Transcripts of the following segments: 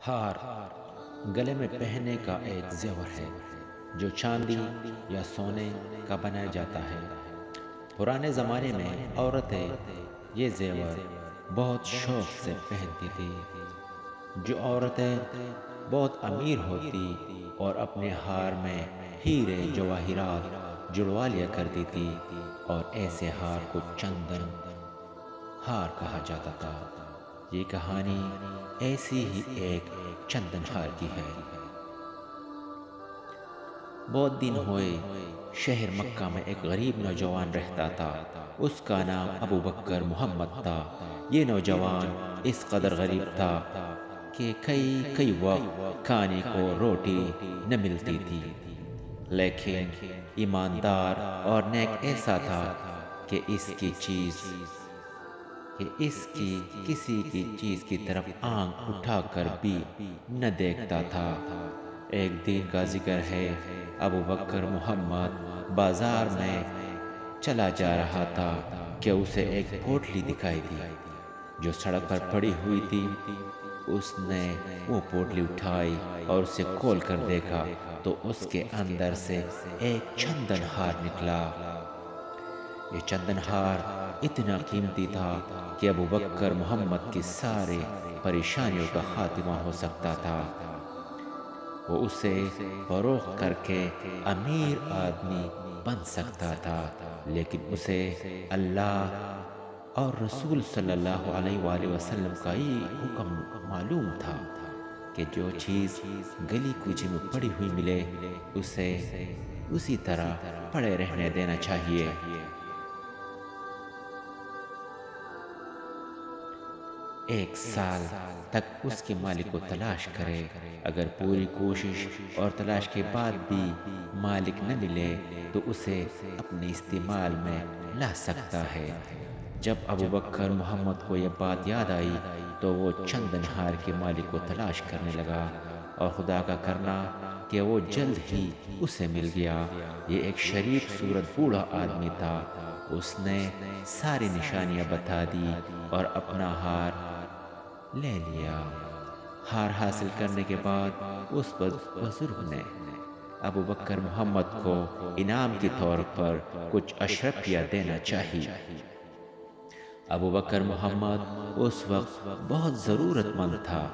ہار گلے میں پہننے کا ایک زیور ہے جو چاندی یا سونے کا بنایا جاتا ہے۔ پرانے زمانے میں عورتیں یہ زیور بہت شوق سے پہنتی تھی۔ جو عورتیں بہت امیر ہوتی اور اپنے ہار میں ہیرے جواہرات جڑوا لیا کرتی تھی، اور ایسے ہار کو چندن ہار کہا جاتا تھا۔ یہ کہانی ایسی ہی ایک چندن ہار کی ہے۔ بہت دن ہوئے شہر مکہ میں ایک غریب نوجوان رہتا تھا۔ اس کا نام ابو بکر محمد تھا۔ یہ نوجوان اس قدر غریب تھا کہ کئی وقت کھانے کو روٹی نہ ملتی تھی، لیکن ایماندار اور نیک ایسا تھا کہ اس کی کسی کی چیز کی طرف آنکھ اٹھا کر بھی نہ دیکھتا تھا۔ ایک دن کا ذکر ہے، ابو بکر محمد بازار میں چلا جا رہا تھا کہ اسے ایک پوٹلی دکھائی دی جو سڑک پر پڑی ہوئی تھی۔ اس نے وہ پوٹلی اٹھائی اور اسے کھول کر دیکھا تو اس کے اندر سے ایک چندن ہار نکلا۔ یہ چندن ہار اتنا قیمتی تھا کہ ابو بکر محمد کی سارے پریشانیوں کا خاتمہ ہو سکتا تھا۔ وہ اسے فروخت کر کے امیر آدمی بن سکتا تھا، لیکن اسے اللہ اور رسول صلی اللہ علیہ وآلہ وسلم کا یہ حکم معلوم تھا کہ جو چیز گلی کوچے میں پڑی ہوئی ملے اسے اسی طرح پڑے رہنے دینا چاہیے۔ ایک سال تک اس کے مالک کو تلاش کرے۔ اگر پوری کوشش اور تلاش کے بعد بھی مالک نہ ملے تو اسے اپنے استعمال میں لا سکتا ہے۔ جب ابو بکر محمد کو یہ بات یاد آئی تو وہ چندن ہار کے مالک کو تلاش کرنے لگا، اور خدا کا کرنا کہ وہ جلد ہی اسے مل گیا۔ یہ ایک شریف صورت بوڑھا آدمی تھا۔ اس نے ساری نشانیاں بتا دی اور اپنا ہار لے لیا۔ ہار حاصل کرنے کے بعد اس بزرگ نے ابو بکر محمد کو انعام کے طور پر کچھ اشرفیہ دینا چاہیے۔ ابو بکر محمد اس وقت بہت ضرورت مند تھا۔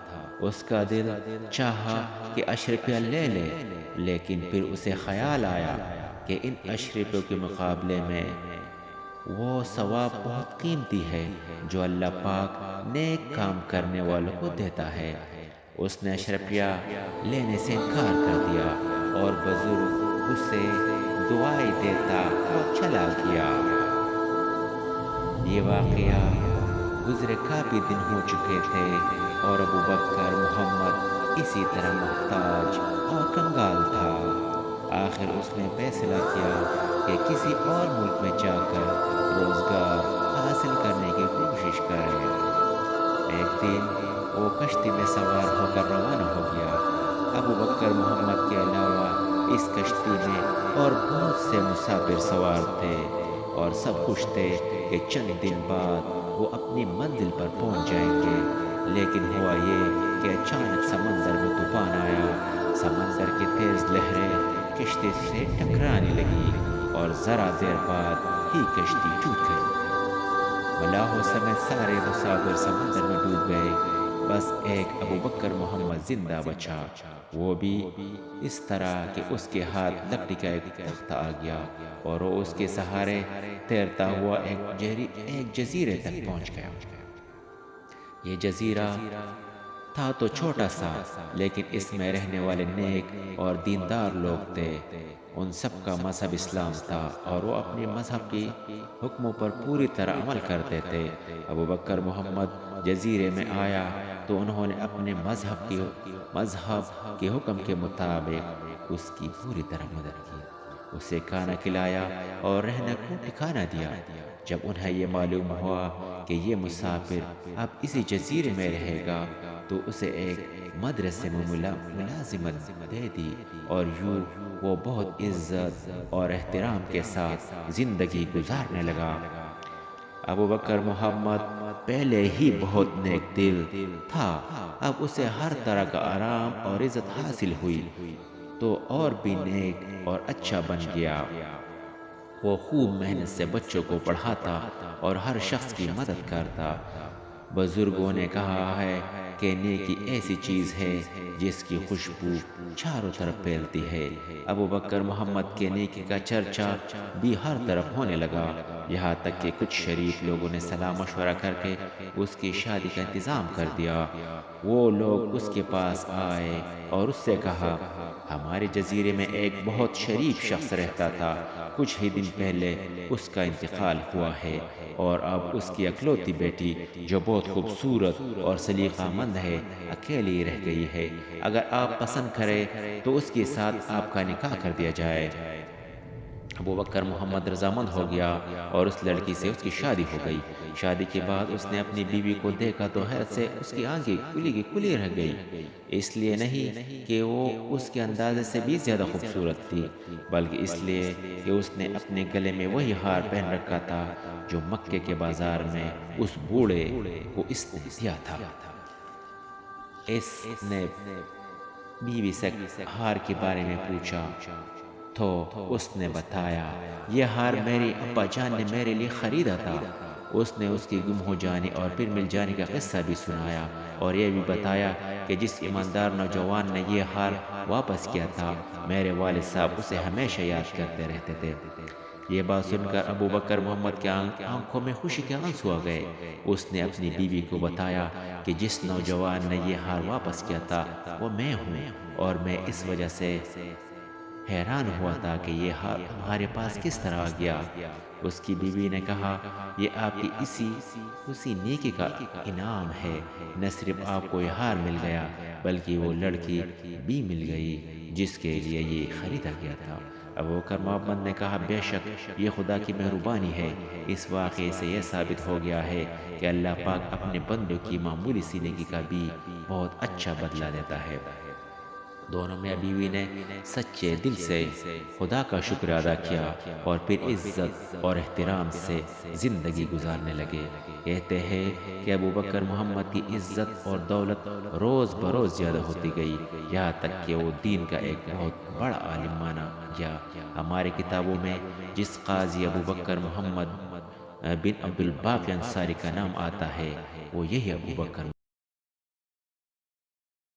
اس کا دل چاہا کہ اشرفیہ لے لے، لیکن پھر اسے خیال آیا کہ ان اشرفیوں کے مقابلے میں وہ ثواب بہت قیمتی ہے جو اللہ پاک نیک کام کرنے والوں کو دیتا ہے۔ اس نے اشرفیہ لینے سے انکار کر دیا اور بزرگ اسے دعائیں دیتا اور چلا گیا۔ یہ واقعہ گزرے کافی دن ہو چکے تھے اور ابو بکر محمد اسی طرح محتاج اور کنگال تھا۔ آخر اس نے فیصلہ کیا کہ کسی اور ملک میں جا کر روزگار حاصل کرنے کی کوشش کرے۔ ایک دن وہ کشتی میں سوار ہو کر روانہ ہو گیا۔ ابو بکر محمد کے علاوہ اس کشتی میں اور بہت سے مسافر سوار تھے، اور سب خوش تھے کہ چند دن بعد وہ اپنی منزل پر پہنچ جائیں گے۔ لیکن ہوا یہ کہ اچانک سمندر میں طوفان آیا۔ سمندر کی تیز لہریں کشتی سے ٹکرانے لگی اور ذرا دیر بعد ہی کشتی ٹوٹ گئی۔ ملاحوں سمیت سارے مسافر سمندر میں ڈوب گئے، بس ایک ابو بکر محمد زندہ بچا، وہ بھی اس طرح کہ اس کے ہاتھ لکڑی کا ایک تخت آ گیا اور وہ اس کے سہارے تیرتا ہوا ایک جزیرے تک پہنچ گیا۔ یہ جزیرہ تھا تو چھوٹا سا، لیکن اس میں رہنے والے نیک اور دیندار لوگ تھے۔ ان سب کا مذہب اسلام تھا اور وہ اپنے مذہب کے حکموں پر پوری طرح عمل کرتے تھے۔ ابو بکر محمد جزیرے میں آیا تو انہوں نے اپنے مذہب کے حکم کے مطابق اس کی پوری طرح مدد کی۔ اسے کھانا کھلایا اور رہنے کو ٹھکانہ دیا۔ جب انہیں یہ معلوم ہوا کہ یہ مسافر اب اسی جزیرے میں رہے گا تو اسے ایک مدرسے میں ملازمت دے دی، اور یوں وہ بہت عزت اور احترام کے ساتھ زندگی گزارنے لگا۔ ابو بکر محمد پہلے ہی بہت نیک دل تھا، اب اسے ہر طرح کا آرام اور عزت حاصل ہوئی تو اور بھی نیک اور اچھا بن گیا۔ وہ خوب محنت سے بچوں کو پڑھاتا اور ہر شخص کی مدد کرتا۔ بزرگوں نے کہا ہے کہ نیکی ایسی چیز ہے جس کی خوشبو چاروں طرف پھیلتی ہے۔ ابو بکر محمد کے نیکی کا چرچا بھی ہر طرف ہونے لگا، یہاں تک کہ کچھ شریف لوگوں نے صلاح مشورہ کر کے اس کی شادی کا انتظام کر دیا۔ وہ لوگ اس کے پاس آئے اور اس سے کہا، ہمارے جزیرے میں ایک بہت شریف شخص رہتا تھا، کچھ ہی دن پہلے اس کا انتقال ہوا ہے اور اب اس کی اکلوتی بیٹی جو بہت خوبصورت اور سلیقہ مند ہے اکیلی رہ گئی ہے۔ اگر آپ پسند کریں تو اس کے ساتھ آپ کا نکاح کر دیا جائے۔ ابو بکر محمد رضامند ہو گیا اور اس لڑکی سے اس کی شادی ہو گئی۔ شادی کے بعد اس نے اپنی بیوی کو دیکھا تو حیرت سے اس کی آنکھیں کھلی کی کھلی رہ گئی، اس لیے نہیں کہ وہ اس کے اندازے سے بھی زیادہ خوبصورت تھی، بلکہ اس لیے کہ اس نے اپنے گلے میں وہی ہار پہن رکھا تھا جو مکے کے بازار میں اس بوڑھے کو اس نے دیا تھا۔ اس نے بیوی سے ہار کے بارے میں پوچھا تو اس نے بتایا، یہ ہار میری ابا جان نے میرے لیے خریدا تھا۔ اس نے اس کی گم ہو جانے اور پھر مل جانے کا قصہ بھی سنایا اور یہ بھی بتایا کہ جس ایماندار نوجوان نے یہ ہار واپس کیا تھا، میرے والد صاحب اسے ہمیشہ یاد کرتے رہتے تھے۔ یہ بات سن کر ابو بکر محمد کے آنکھوں میں خوشی کے آنسو آ گئے۔ اس نے اپنی بیوی کو بتایا کہ جس نوجوان نے یہ ہار واپس کیا تھا وہ میں ہوں، اور میں اس وجہ سے حیران ہوا تھا کہ یہ ہار ہمارے پاس کس طرح آ گیا۔ اس کی بیوی نے کہا، یہ آپ کی اسی نیکی کا انعام ہے، نہ صرف آپ کو یہ ہار مل گیا بلکہ وہ لڑکی بھی مل گئی جس کے لیے یہ خریدا گیا تھا۔ ابو بکر محمد نے کہا، بے شک یہ خدا کی مہربانی ہے، اس واقعے سے یہ ثابت ہو گیا ہے کہ اللہ پاک اپنے بندوں کی معمولی سی نیکی کا بھی بہت اچھا بدلہ دیتا ہے۔ دونوں میاں بیوی نے سچے دل سے خدا کا شکر ادا کیا اور پھر عزت اور احترام سے زندگی گزارنے لگے۔ کہتے ہیں کہ ابو بکر محمد کی عزت اور دولت روز بروز زیادہ ہوتی گئی، یہاں تک کہ وہ دین کا ایک بہت بڑا عالم مانا گیا۔ ہمارے کتابوں میں جس قاضی ابو بکر محمد بن عبد الباقی انصاری کا نام آتا ہے وہ یہی ابو بکر